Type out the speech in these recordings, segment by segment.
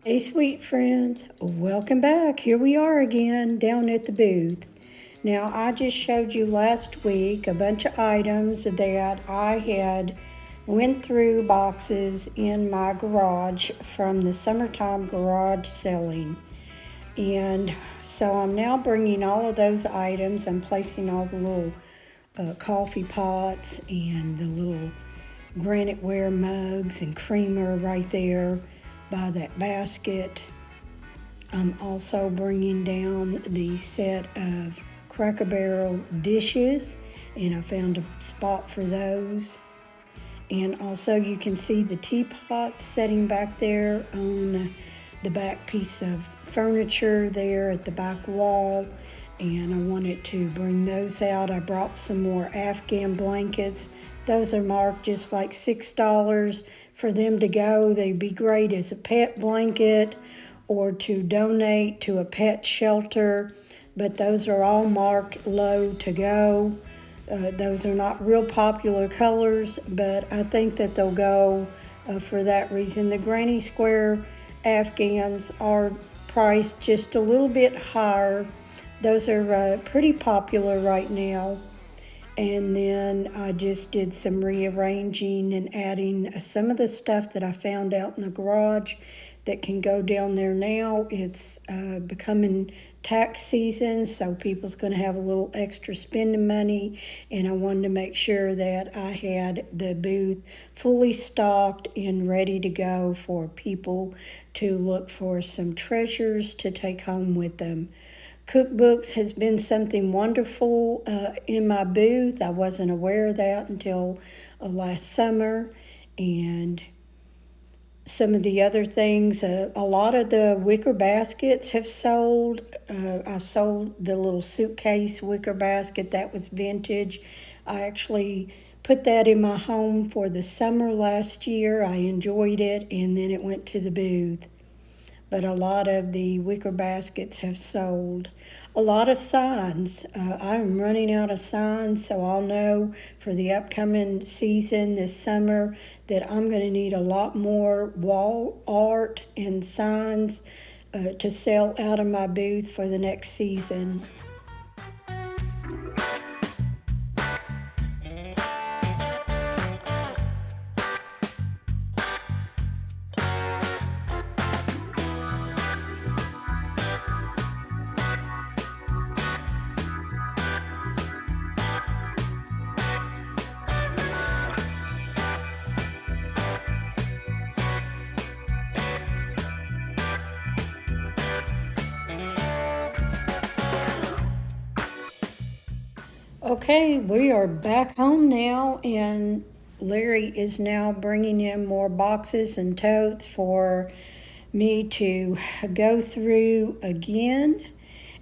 Hey sweet friends, welcome back. Here we are again down at the booth. Now I just showed you last week a bunch of items that I had went through boxes in my garage from the summertime garage selling. And so I'm now bringing all of those items and placing all the little coffee pots and the little granite ware mugs and creamer right there by that basket. I'm also bringing down the set of Cracker Barrel dishes, and I found a spot for those. And also you can see the teapot setting back there on the back piece of furniture there at the back wall, and I wanted to bring those out. I brought some more Afghan blankets. Those are marked just like $6 for them to go. They'd be great as a pet blanket or to donate to a pet shelter, but those are all marked low to go. Those are not real popular colors, but I think that they'll go for that reason. The Granny Square Afghans are priced just a little bit higher. Those are pretty popular right now. And then I just did some rearranging and adding some of the stuff that I found out in the garage that can go down there now. It's becoming tax season, so people's going to have a little extra spending money, and I wanted to make sure that I had the booth fully stocked and ready to go for people to look for some treasures to take home with them. Cookbooks has been something wonderful in my booth. I wasn't aware of that until last summer. And some of the other things, a lot of the wicker baskets have sold. I sold the little suitcase wicker basket that was vintage. I actually put that in my home for the summer last year. I enjoyed it, and then it went to the booth. But a lot of the wicker baskets have sold. A lot of signs. I'm running out of signs, so I'll know for the upcoming season this summer that I'm going to need a lot more wall art and signs to sell out of my booth for the next season. Okay, we are back home now, and Larry is now bringing in more boxes and totes for me to go through again.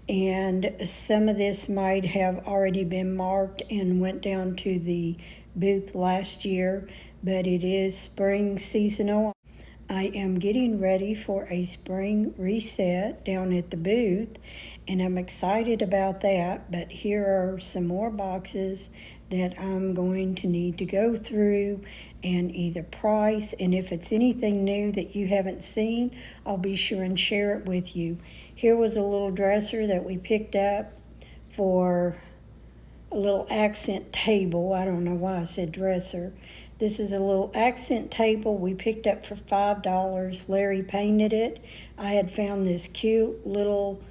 And some of this might have already been marked and went down to the booth last year, but it is spring seasonal. I am getting ready for a spring reset down at the booth, and I'm excited about that. But here are some more boxes that I'm going to need to go through and either price, and if it's anything new that you haven't seen, I'll be sure and share it with you. Here was a little dresser that we picked up for a little accent table. I don't know why I said dresser. This is a little accent table we picked up for $5. Larry painted it. I had found this cute little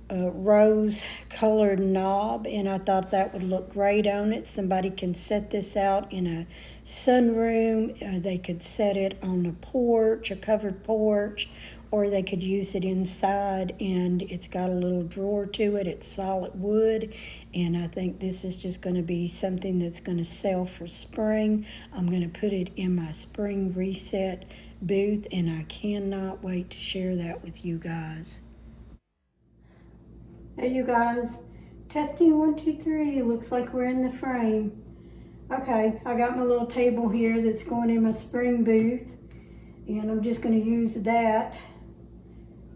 rose colored knob, and I thought that would look great on it. Somebody can set this out in a sunroom. They could set it on a porch, a covered porch, or they could use it inside, and it's got a little drawer to it. It's solid wood, and I think this is just going to be something that's going to sell for spring. I'm going to put it in my spring reset booth, and I cannot wait to share that with you guys. Hey you guys, testing 1, 2, 3. Looks like we're in the frame. Okay, I got my little table here that's going in my spring booth, and I'm just going to use that.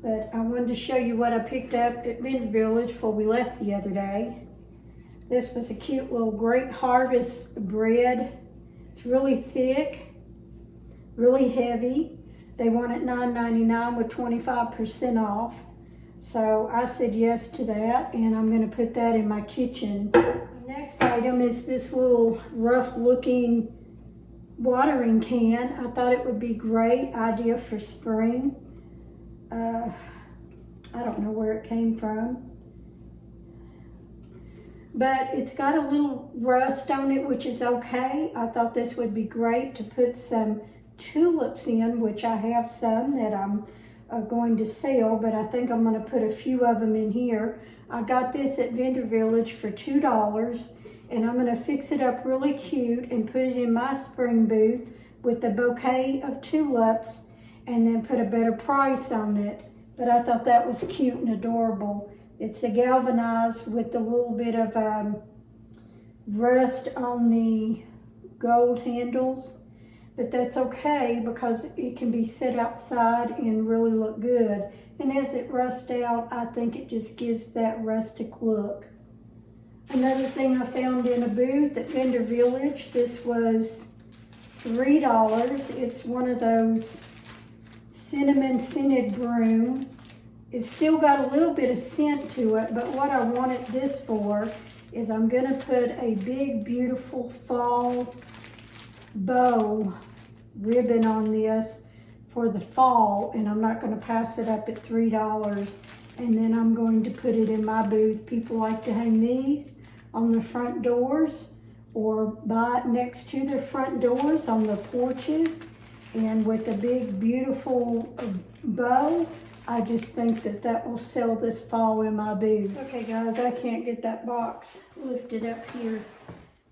But I wanted to show you what I picked up at Mid Village before we left the other day. This was a cute little Great Harvest bread. It's really thick, really heavy. They want it $9.99 with 25% off. So I said yes to that, and I'm gonna put that in my kitchen. The next item is this little rough looking watering can. I thought it would be a great idea for spring. I don't know where it came from, but it's got a little rust on it, which is okay. I thought this would be great to put some tulips in, which I have some that I'm going to sell, but I think I'm going to put a few of them in here. I got this at Vendor Village for $2, and I'm going to fix it up really cute and put it in my spring booth with a bouquet of tulips, and then put a better price on it. But I thought that was cute and adorable. It's a galvanized with a little bit of rust on the gold handles. But that's okay because it can be set outside and really look good. And as it rusts out, I think it just gives that rustic look. Another thing I found in a booth at Vendor Village, this was $3. It's one of those cinnamon scented broom. It's still got a little bit of scent to it, but what I wanted this for is I'm gonna put a big, beautiful fall bow ribbon on this for the fall, and I'm not going to pass it up at $3. And then I'm going to put it in my booth. People like to hang these on the front doors or buy it next to their front doors on the porches, and with a big beautiful bow. I just think that that will sell this fall in my booth. Okay guys, I can't get that box lifted up here,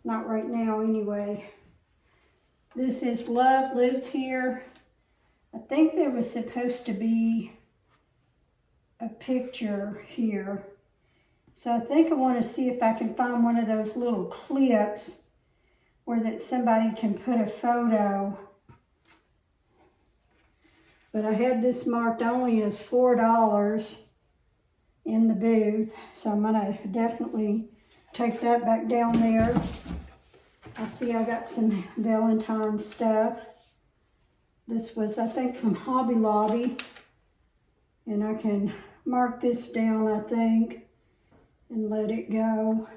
not right now anyway. This is Love Lives Here. I think there was supposed to be a picture here. So I think I want to see if I can find one of those little clips where that somebody can put a photo. But I had this marked only as $4 in the booth. So I'm gonna definitely take that back down there. I see I got some Valentine's stuff. This was, I think, from Hobby Lobby. And I can mark this down, I think, and let it go.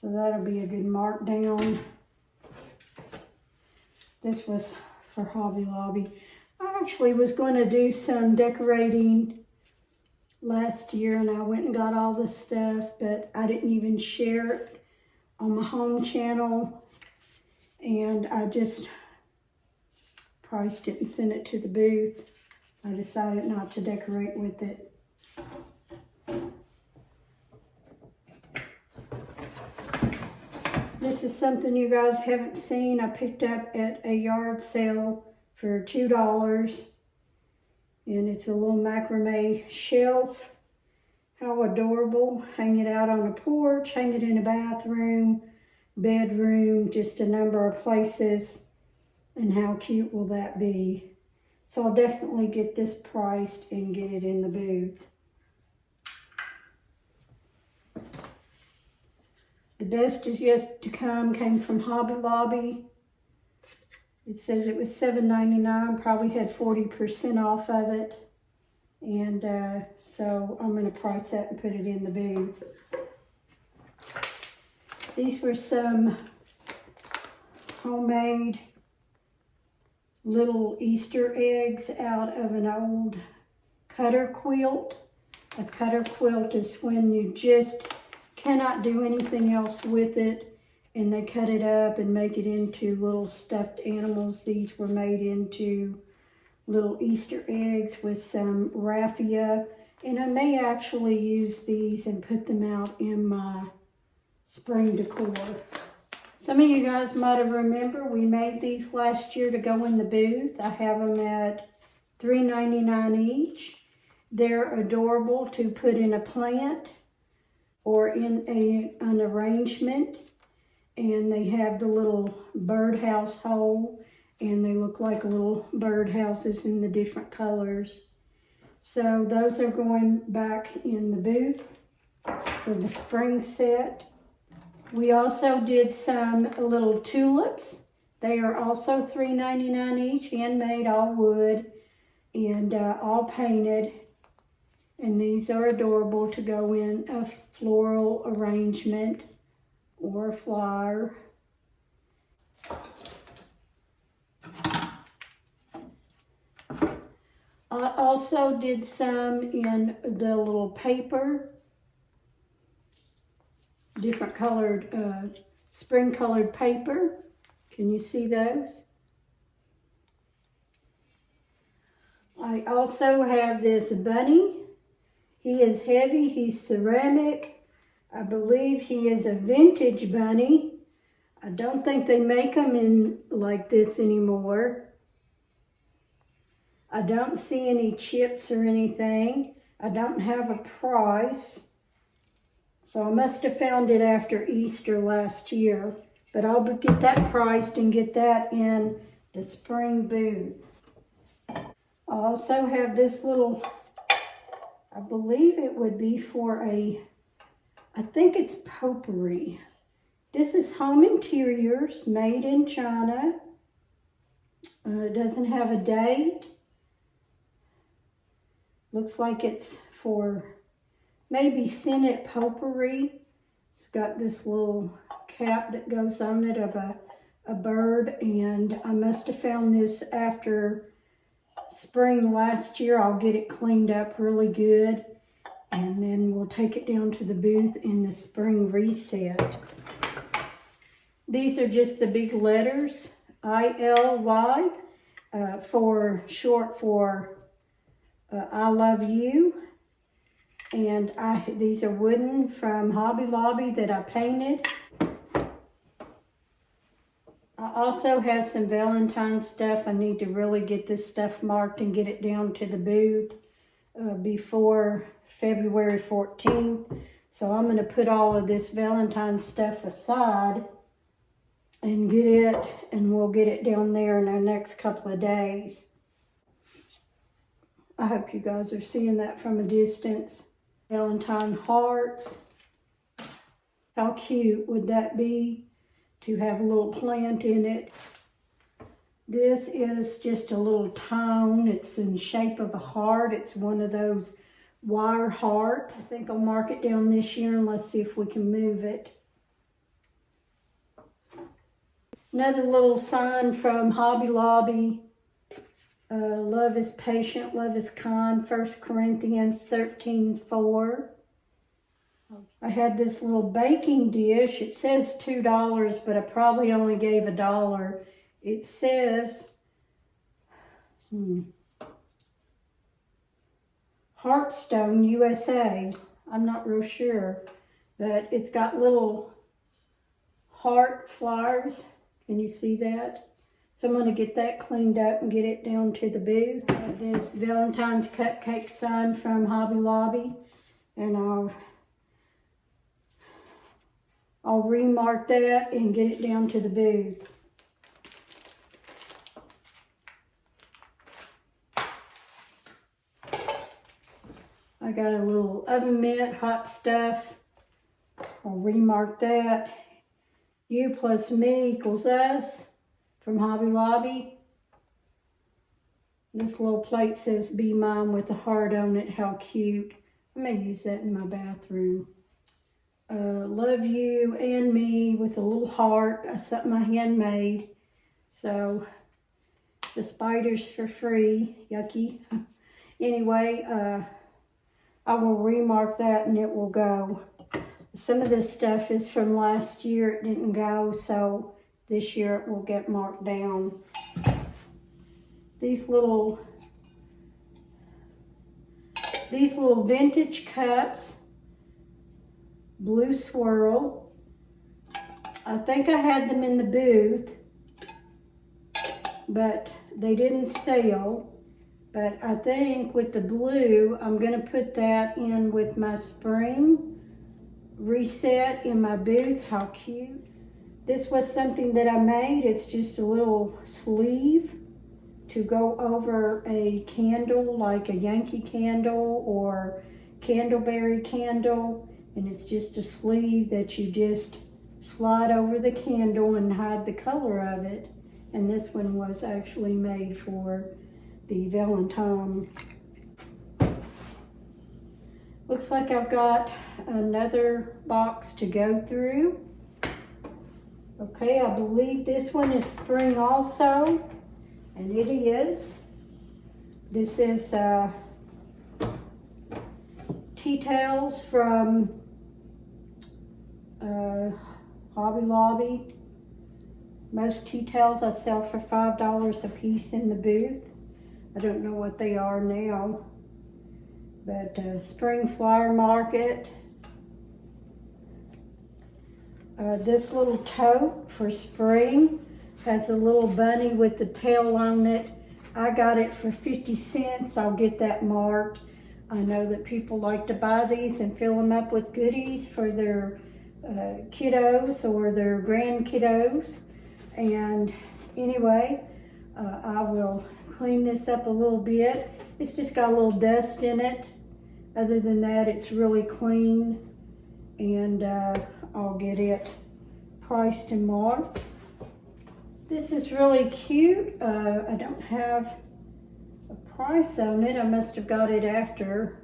So that'll be a good mark down. This was for Hobby Lobby. I actually was going to do some decorating last year, and I went and got all this stuff, but I didn't even share it on my home channel, and I just priced it and sent it to the booth. I decided not to decorate with it. This is something you guys haven't seen. I picked up at a yard sale for $2, and it's a little macrame shelf. How adorable. Hang it out on a porch, hang it in a bathroom, bedroom, just a number of places. And how cute will that be? So I'll definitely get this priced and get it in the booth. The best is yet to come came from Hobby Lobby. It says it was $7.99, probably had 40% off of it. And so I'm going to price that and put it in the booth. These were some homemade little Easter eggs out of an old cutter quilt. A cutter quilt is when you just cannot do anything else with it, and they cut it up and make it into little stuffed animals. These were made into little Easter eggs with some raffia, and I may actually use these and put them out in my spring decor. Some of you guys might have remembered we made these last year to go in the booth. I have them at $3.99 each. They're adorable to put in a plant or in an arrangement, and they have the little birdhouse hole, and they look like little birdhouses in the different colors. So those are going back in the booth for the spring set. We also did some little tulips They are also $3.99 each, handmade, all wood, and all painted. And these are adorable to go in a floral arrangement or a flower. I also did some in the little paper, different colored, spring colored paper. Can you see those? I also have this bunny. He is heavy, he's ceramic. I believe he is a vintage bunny. I don't think they make them in like this anymore. I don't see any chips or anything. I don't have a price. So I must have found it after Easter last year. But I'll get that priced and get that in the spring booth. I also have this little, I believe it would be for I think it's potpourri. This is home interiors, made in China. It doesn't have a date. Looks like it's for maybe Senate potpourri. It's got this little cap that goes on it of a bird, and I must have found this after spring last year. I'll get it cleaned up really good, and then we'll take it down to the booth in the spring reset. These are just the big letters, ILY, for short for I love you. And these are wooden from Hobby Lobby that I painted. I also have some Valentine's stuff. I need to really get this stuff marked and get it down to the booth before February 14th. So I'm going to put all of this Valentine's stuff aside and get it, and we'll get it down there in our next couple of days. I hope you guys are seeing that from a distance. Valentine hearts. How cute would that be to have a little plant in it? This is just a little tone. It's in shape of a heart. It's one of those wire hearts. I think I'll mark it down this year, and let's see if we can move it. Another little sign from Hobby Lobby. Love is patient, love is kind, 1 Corinthians 13:4. I had this little baking dish. It says $2, but I probably only gave $1. It says, Heartstone, USA. I'm not real sure, but it's got little heart flowers. Can you see that? So I'm going to get that cleaned up and get it down to the booth. This Valentine's cupcake sign from Hobby Lobby, and I'll remark that and get it down to the booth. I got a little oven mitt, hot stuff. I'll remark that. You plus me equals us. From Hobby Lobby. This little plate says "Be Mine" with a heart on it. How cute. I may use that in my bathroom. Love you and me with a little heart. Something I handmade. So the spiders for free. Yucky. Anyway, I will remark that and it will go. Some of this stuff is from last year. It didn't go, so this year it will get marked down. These little vintage cups, blue swirl. I think I had them in the booth, but they didn't sell. But I think with the blue, I'm gonna put that in with my spring reset in my booth. How cute. This was something that I made. It's just a little sleeve to go over a candle, like a Yankee candle or candleberry candle. And it's just a sleeve that you just slide over the candle and hide the color of it. And this one was actually made for the Valentine. Looks like I've got another box to go through. Okay, I believe this one is spring also, and it is. This is tea towels from Hobby Lobby. Most tea towels I sell for $5 a piece in the booth. I don't know what they are now, but spring flower market. This little tote for spring has a little bunny with the tail on it. I got it for 50 cents. I'll get that marked. I know that people like to buy these and fill them up with goodies for their kiddos or their grandkiddos. And anyway, I will clean this up a little bit. It's just got a little dust in it. Other than that, it's really clean. And I'll get it priced and marked. This is really cute. I don't have a price on it. I must have got it after.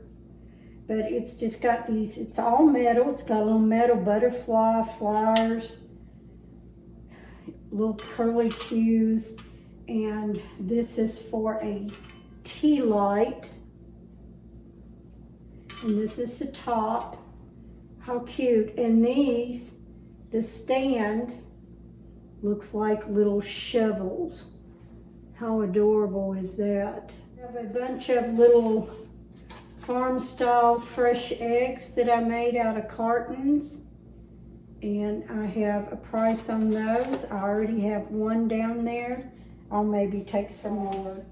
But it's just got these, it's all metal. It's got a little metal butterfly, flowers, little curly cues. And this is for a tea light. And this is the top. How cute. And these, the stand looks like little shovels. How adorable is that? I have a bunch of little farm style fresh eggs that I made out of cartons. And I have a price on those. I already have one down there. I'll maybe take some more.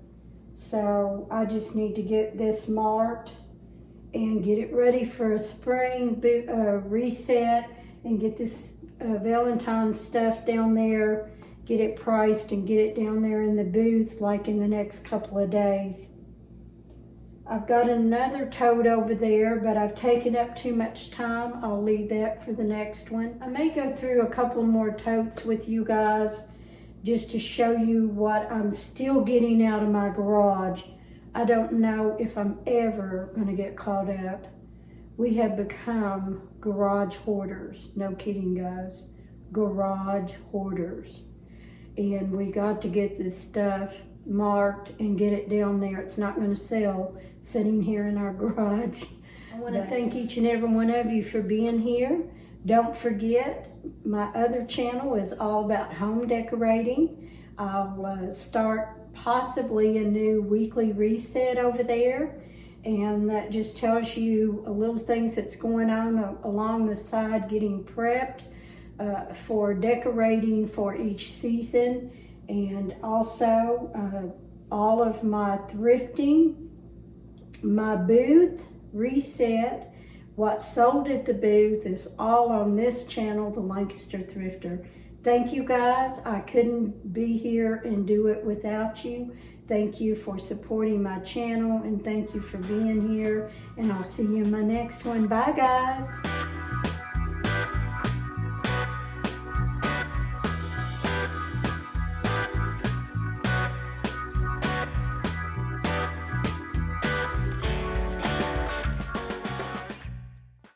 So I just need to get this marked and get it ready for a spring reset and get this Valentine stuff down there, get it priced and get it down there in the booth like in the next couple of days. I've got another tote over there, but I've taken up too much time. I'll leave that for the next one. I may go through a couple more totes with you guys just to show you what I'm still getting out of my garage. I don't know if I'm ever going to get caught up. We have become garage hoarders. No kidding, guys. Garage hoarders. And we got to get this stuff marked and get it down there. It's not going to sell sitting here in our garage. I want to thank each and every one of you for being here. Don't forget, my other channel is all about home decorating. I'll start possibly a new weekly reset over there, and that just tells you a little things that's going on along the side, getting prepped for decorating for each season. And also all of my thrifting, my booth reset, what's sold at the booth is all on this channel, The Lancaster Thrifter. Thank you guys. I couldn't be here and do it without you. Thank you for supporting my channel, and thank you for being here. And I'll see you in my next one. Bye, guys.